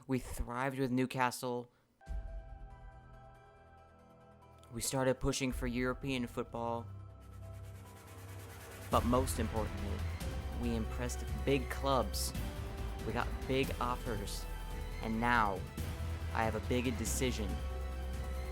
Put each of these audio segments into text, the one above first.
We thrived with Newcastle. We started pushing for European football. But most importantly, we impressed big clubs. We got big offers. And now, I have a big decision.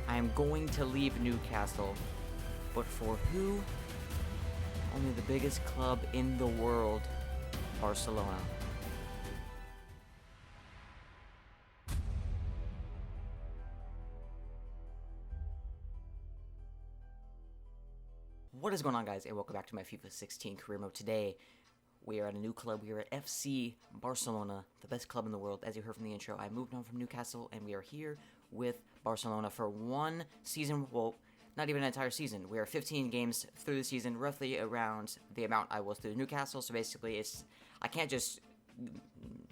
I am going to leave Newcastle. But for who? Only the biggest club in the world, Barcelona. What is going on, guys, and welcome back to my FIFA 16 career mode. Today, we are at a new club. We are at FC Barcelona, the best club in the world. As you heard from the intro, I moved on from Newcastle, and we are here with Barcelona for one season. Well, not even an entire season. We are 15 games through the season, roughly around the amount I was through Newcastle. So basically, I can't just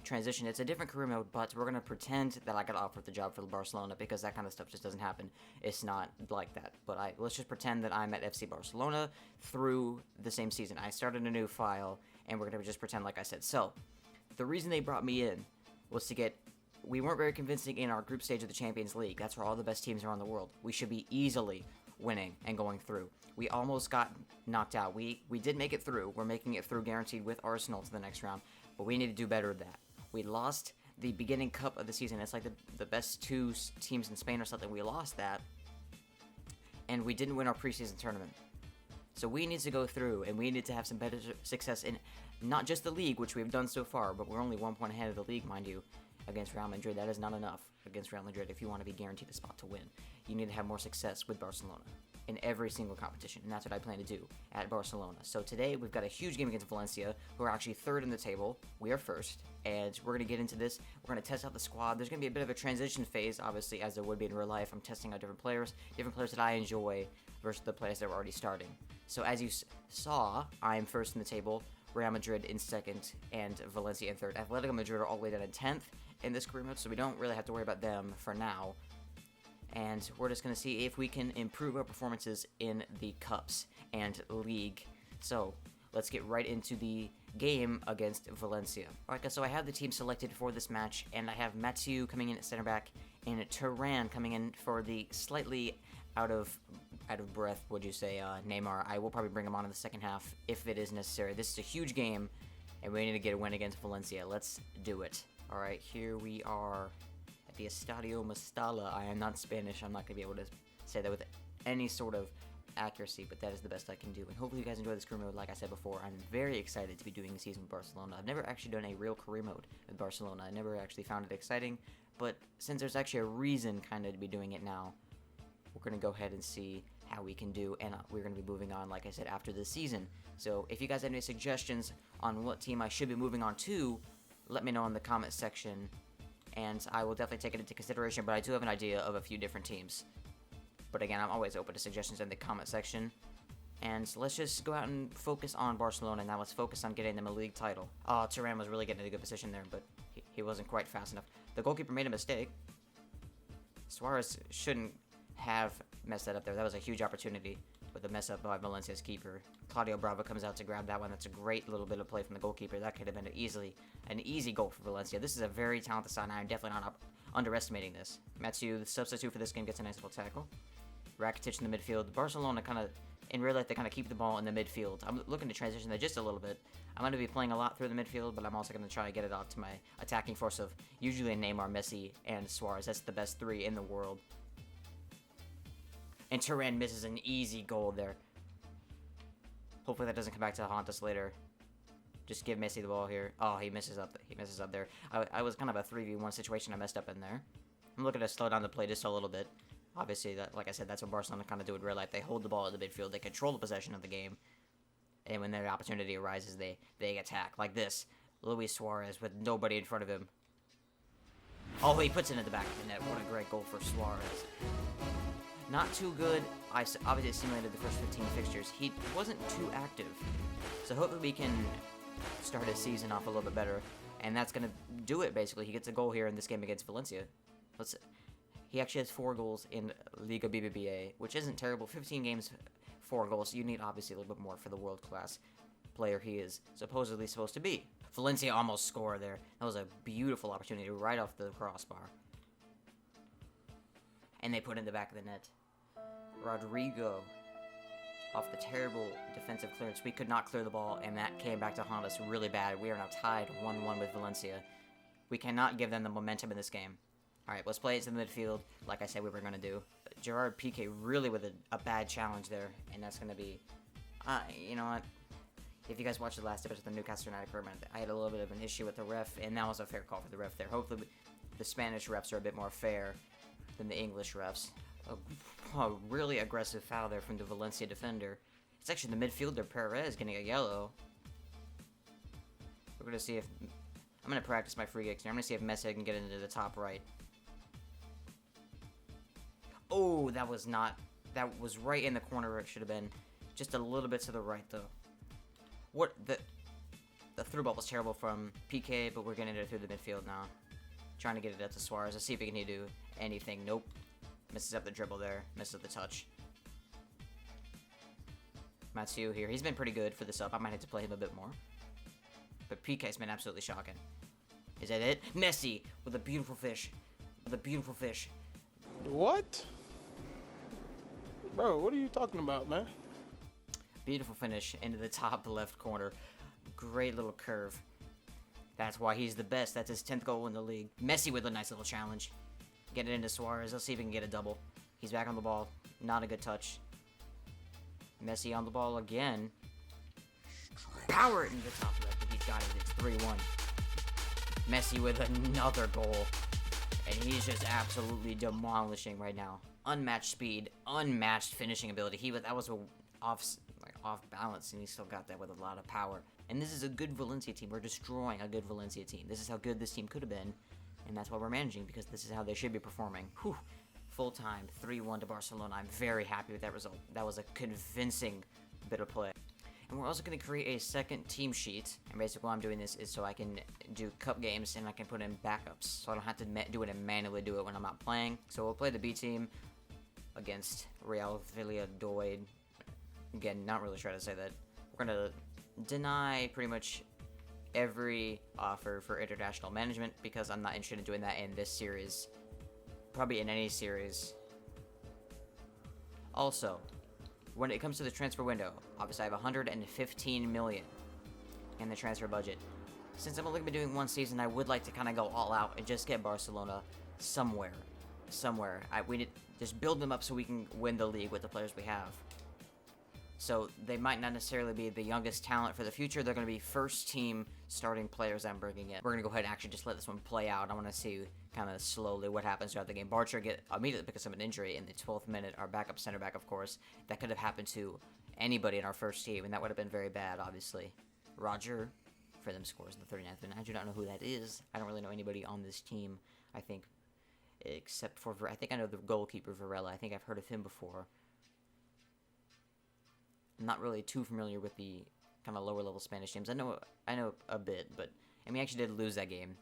transition. It's a different career mode, but we're gonna pretend that I got offered the job for Barcelona because that kind of stuff just doesn't happen. It's not like that. But let's just pretend that I'm at FC Barcelona through the same season. I started a new file, and we're gonna just pretend like I said. So the reason they brought me in was to get. We weren't very convincing in our group stage of the Champions League. That's where all the best teams around the world. We should be easily winning and going through. We almost got knocked out. We did make it through. We're making it through guaranteed with Arsenal to the next round, but we need to do better than that. We lost the beginning cup of the season. It's like the best two teams in Spain or something. We lost that, and we didn't win our preseason tournament. So we need to go through, and we need to have some better success in not just the league, which we've done so far, but we're only 1 point ahead of the league, mind you, against Real Madrid. That is not enough against Real Madrid if you want to be guaranteed a spot to win. You need to have more success with Barcelona in every single competition, and that's what I plan to do at Barcelona. So today, we've got a huge game against Valencia, who are actually third in the table. We are first, and we're going to get into this. We're going to test out the squad. There's going to be a bit of a transition phase, obviously, as there would be in real life. I'm testing out different players that I enjoy versus the players that were already starting. So as you saw, I'm first in the table, Real Madrid in second, and Valencia in third. Atletico Madrid are all the way down in 10th in this career mode, so we don't really have to worry about them for now. And we're just going to see if we can improve our performances in the Cups and League. So let's get right into the game against Valencia. Alright, so I have the team selected for this match, and I have Mathieu coming in at center back, and Turan coming in for the slightly out of breath, would you say, Neymar. I will probably bring him on in the second half if it is necessary. This is a huge game, and we need to get a win against Valencia. Let's do it. Alright, here we are at the Estadio Mestalla. I am not Spanish. I'm not going to be able to say that with any sort of accuracy, but that is the best I can do. And hopefully you guys enjoy this career mode. Like I said before, I'm very excited to be doing a season with Barcelona. I've never actually done a real career mode with Barcelona. I never actually found it exciting, but since there's actually a reason kind of to be doing it now, we're going to go ahead and see how we can do, and we're going to be moving on, like I said, after this season. So if you guys have any suggestions on what team I should be moving on to, let me know in the comment section, and I will definitely take it into consideration, but I do have an idea of a few different teams. But again, I'm always open to suggestions in the comment section. And let's just go out and focus on Barcelona. Now let's focus on getting them a league title. Oh, Turan was really getting in a good position there, but he wasn't quite fast enough. The goalkeeper made a mistake. Suarez shouldn't have messed that up there. That was a huge opportunity with a mess up by Valencia's keeper. Claudio Bravo comes out to grab that one. That's a great little bit of play from the goalkeeper. That could have been an easy goal for Valencia. This is a very talented side, and I'm definitely not underestimating this. Mathieu, the substitute for this game, gets a nice little tackle. Rakitic in the midfield. Barcelona kind of, in real life, they kind of keep the ball in the midfield. I'm looking to transition that just a little bit. I'm going to be playing a lot through the midfield, but I'm also going to try to get it out to my attacking force of usually Neymar, Messi, and Suarez. That's the best three in the world. And Turan misses an easy goal there. Hopefully that doesn't come back to haunt us later. Just give Messi the ball here. Oh, he misses up. He misses up there. I was kind of a 3v1 situation I messed up in there. I'm looking to slow down the play just a little bit. Obviously, like I said, that's what Barcelona kind of do in real life. They hold the ball at the midfield. They control the possession of the game. And when their opportunity arises, they attack. Like this. Luis Suarez with nobody in front of him. Oh, he puts it in the back of the net. What a great goal for Suarez. Not too good. I obviously simulated the first 15 fixtures. He wasn't too active. So hopefully we can start his season off a little bit better. And that's going to do it, basically. He gets a goal here in this game against Valencia. He actually has 4 goals in Liga BBVA, which isn't terrible. 15 games, 4 goals. You need, obviously, a little bit more for the world-class player he is supposedly supposed to be. Valencia almost scored there. That was a beautiful opportunity right off the crossbar. And they put it in the back of the net. Rodrigo, off the terrible defensive clearance. We could not clear the ball, and that came back to haunt us really bad. We are now tied 1-1 with Valencia. We cannot give them the momentum in this game. All right, let's play it to the midfield, like I said we were going to do. Gerard Piqué really with a bad challenge there, and that's going to be... you know what? If you guys watched the last episode of the Newcastle United program, I had a little bit of an issue with the ref, and that was a fair call for the ref there. Hopefully the Spanish refs are a bit more fair than the English refs. A really aggressive foul there from the Valencia defender. It's actually the midfielder, Perez, getting a yellow. We're going to see if... I'm going to practice my free kicks here. I'm going to see if Messi can get into the top right. Oh, that was not... That was right in the corner where it should have been. Just a little bit to the right, though. What... The through ball was terrible from PK, but we're getting it through the midfield now. Trying to get it up to Suarez. Let's see if he can do anything. Nope. Misses up the dribble there. Misses the touch. Mathieu here. He's been pretty good for this up. I might have to play him a bit more. But PK's been absolutely shocking. Is that it? Messi with a beautiful fish. With a beautiful fish. What? Bro, what are you talking about, man? Beautiful finish into the top left corner. Great little curve. That's why he's the best. That's his 10th goal in the league. Messi with a nice little challenge. Get it into Suarez. Let's see if he can get a double. He's back on the ball. Not a good touch. Messi on the ball again. Power it into the top left. He's got it. It's 3-1. Messi with another goal. And he's just absolutely demolishing right now. Unmatched speed. Unmatched finishing ability. That was off balance, and he still got that with a lot of power. And this is a good Valencia team. We're destroying a good Valencia team. This is how good this team could have been. And that's why we're managing, because this is how they should be performing. Whew. Full time, 3-1 to Barcelona. I'm very happy with that result. That was a convincing bit of play. And we're also going to create a second team sheet. And basically why I'm doing this is so I can do cup games and I can put in backups. So I don't have to do it and manually do it when I'm not playing. So we'll play the B team against Real Valladolid. Again, not really sure how to say that. We're going to deny pretty much every offer for international management because I'm not interested in doing that in this series. Probably in any series. Also, when it comes to the transfer window, obviously I have 115 million in the transfer budget. Since I've only been doing one season, I would like to kind of go all out and just get Barcelona somewhere. We need just build them up so we can win the league with the players we have. So they might not necessarily be the youngest talent for the future. They're going to be first team starting players I'm bringing in. We're going to go ahead and actually just let this one play out. I want to see kind of slowly what happens throughout the game. Bartra get immediately because of an injury in the 12th minute. Our backup center back, of course. That could have happened to anybody in our first team, and that would have been very bad, obviously. Roger for them scores in the 39th minute. I do not know who that is. I don't really know anybody on this team, I think, except for... I think I know the goalkeeper, Varela. I think I've heard of him before. I'm not really too familiar with the kind of lower level Spanish teams. I know a bit, but and we actually did lose that game.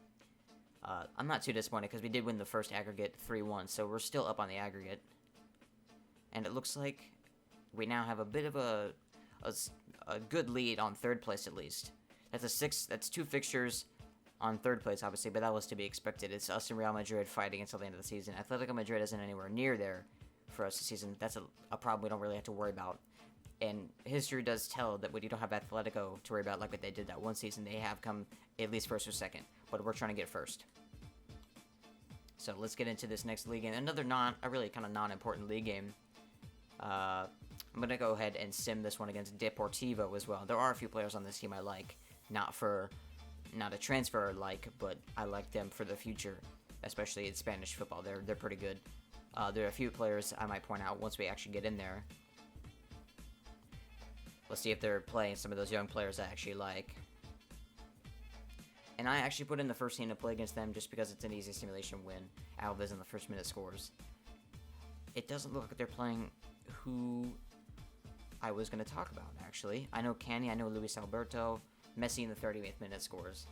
I'm not too disappointed because we did win the first aggregate 3-1, so we're still up on the aggregate. And it looks like we now have a bit of a good lead on third place at least. That's 2 fixtures on third place, obviously, but that was to be expected. It's us and Real Madrid fighting until the end of the season. Atletico Madrid isn't anywhere near there for us this season. That's a problem we don't really have to worry about. And history does tell that when you don't have Atletico to worry about like what they did that one season, they have come at least first or second. But we're trying to get first. So let's get into this next league game. Another a really kind of non-important league game. I'm going to go ahead and sim this one against Deportivo as well. There are a few players on this team I like. Not a transfer I like, but I like them for the future. Especially in Spanish football. They're pretty good. There are a few players I might point out once we actually get in there. Let's see if they're playing some of those young players I actually like. And I actually put in the first team to play against them just because it's an easy simulation win. Alves in the first minute scores. It doesn't look like they're playing who I was going to talk about, actually. I know Canny, I know Luis Alberto. Messi in the 38th minute scores.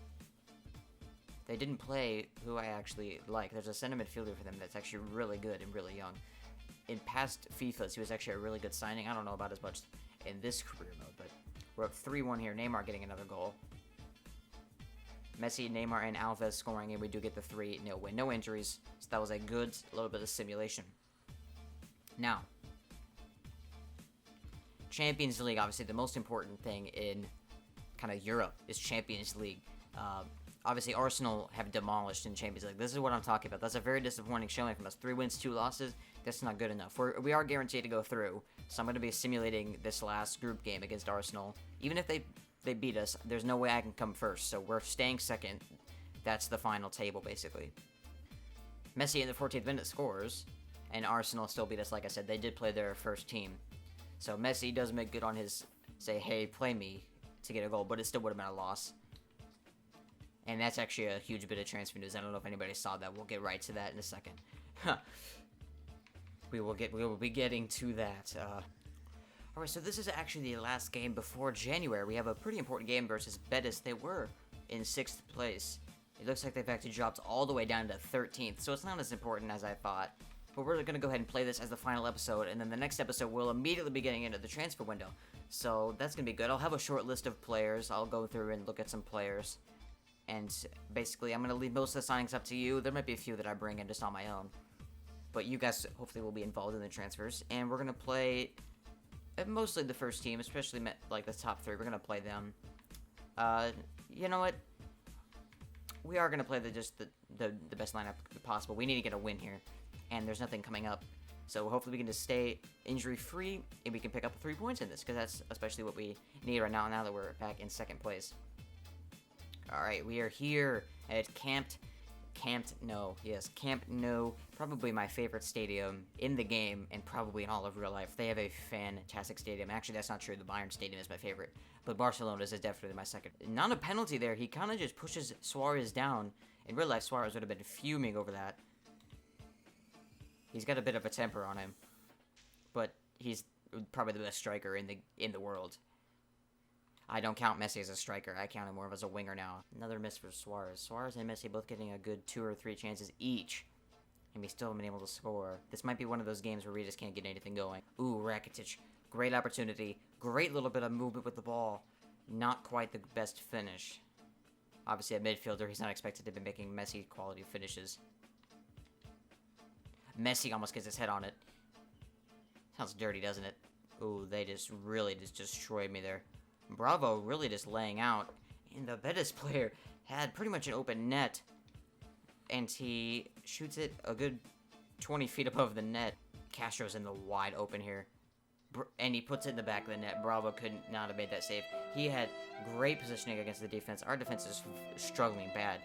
They didn't play who I actually like. There's a center midfielder for them that's actually really good and really young. In past FIFAs, he was actually a really good signing. I don't know about as much in this career mode, but we're up 3-1 here. Neymar getting another goal. Messi, Neymar, and Alves scoring, and we do get the 3-0 win. No injuries, so that was a good little bit of simulation. Now, Champions League, obviously the most important thing in kind of Europe is Champions League. Obviously, Arsenal have demolished in Champions League. This is what I'm talking about. That's a very disappointing showing from us. 3 wins, 2 losses. That's not good enough. We are guaranteed to go through, so I'm going to be simulating this last group game against Arsenal. Even if they beat us, there's no way I can come first, so we're staying second. That's the final table, basically. Messi in the 14th minute scores, and Arsenal still beat us. Like I said, they did play their first team. So Messi does make good on his, say, hey, play me to get a goal, but it still would have been a loss. And that's actually a huge bit of transfer news. I don't know if anybody saw that. We'll get right to that in a second. We will be getting to that. Alright, so this is actually the last game before January. We have a pretty important game versus Betis. They were in 6th place. It looks like they've actually dropped all the way down to 13th, so it's not as important as I thought. But we're going to go ahead and play this as the final episode, and then the next episode we'll immediately be getting into the transfer window. So that's going to be good. I'll have a short list of players. I'll go through and look at some players. And basically, I'm going to leave most of the signings up to you. There might be a few that I bring in just on my own. But you guys hopefully will be involved in the transfers. And we're going to play mostly the first team, especially like the top 3. We're going to play them. You know what? We are going to play the best lineup possible. We need to get a win here. And there's nothing coming up. So hopefully we can just stay injury-free. And we can pick up 3 points in this. Because that's especially what we need right now that we're back in 2nd place. Alright, we are here at Camp Nou. Probably my favorite stadium in the game and probably in all of real life. They have a fantastic stadium. Actually, that's not true. The Bayern Stadium is my favorite. But Barcelona's is definitely my second. Not a penalty there. He kind of just pushes Suarez down. In real life, Suarez would have been fuming over that. He's got a bit of a temper on him. But he's probably the best striker in the world. I don't count Messi as a striker. I count him more as a winger now. Another miss for Suarez. Suarez and Messi both getting a good 2 or 3 chances each. And we still haven't been able to score. This might be one of those games where we just can't get anything going. Ooh, Rakitic. Great opportunity. Great little bit of movement with the ball. Not quite the best finish. Obviously, a midfielder, he's not expected to be making Messi quality finishes. Messi almost gets his head on it. Sounds dirty, doesn't it? Ooh, they just really destroyed me there. Bravo really just laying out, and the Betis player had pretty much an open net, and he shoots it a good 20 feet above the net. Castro's in the wide open here, and he puts it in the back of the net. Bravo could not have made that save. He had great positioning against the defense. Our defense is struggling bad.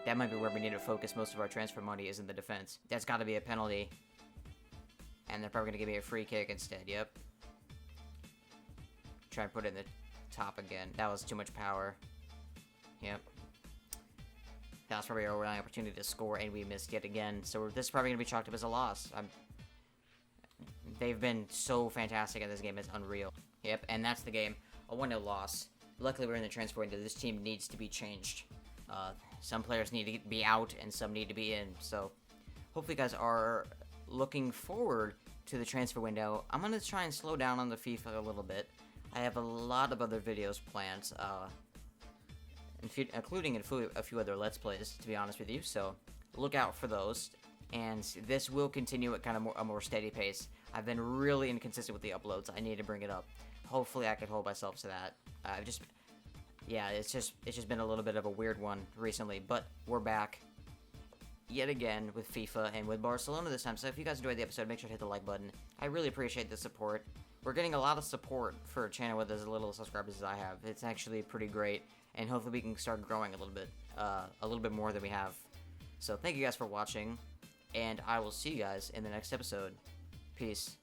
That might be where we need to focus most of our transfer money is in the defense. That's got to be a penalty, and they're probably going to give me a free kick instead. Yep. Try and put it in the top again. That was too much power. Yep. That was probably our only opportunity to score, and we missed yet again. So this is probably going to be chalked up as a loss. They've been so fantastic at this game. It's unreal. Yep, and that's the game. A 1-0 loss. Luckily, we're in the transfer window. This team needs to be changed. Some players need to be out, and some need to be in. So hopefully you guys are looking forward to the transfer window. I'm going to try and slow down on the FIFA a little bit. I have a lot of other videos planned, including a few other Let's Plays, to be honest with you, so look out for those, and this will continue at kind of a more steady pace. I've been really inconsistent with the uploads. I need to bring it up. Hopefully I can hold myself to that. It's just been a little bit of a weird one recently, but we're back yet again with FIFA and with Barcelona this time, so if you guys enjoyed the episode, make sure to hit the like button. I really appreciate the support. We're getting a lot of support for a channel with as little subscribers as I have. It's actually pretty great, and hopefully we can start growing a little bit more than we have. So thank you guys for watching, and I will see you guys in the next episode. Peace.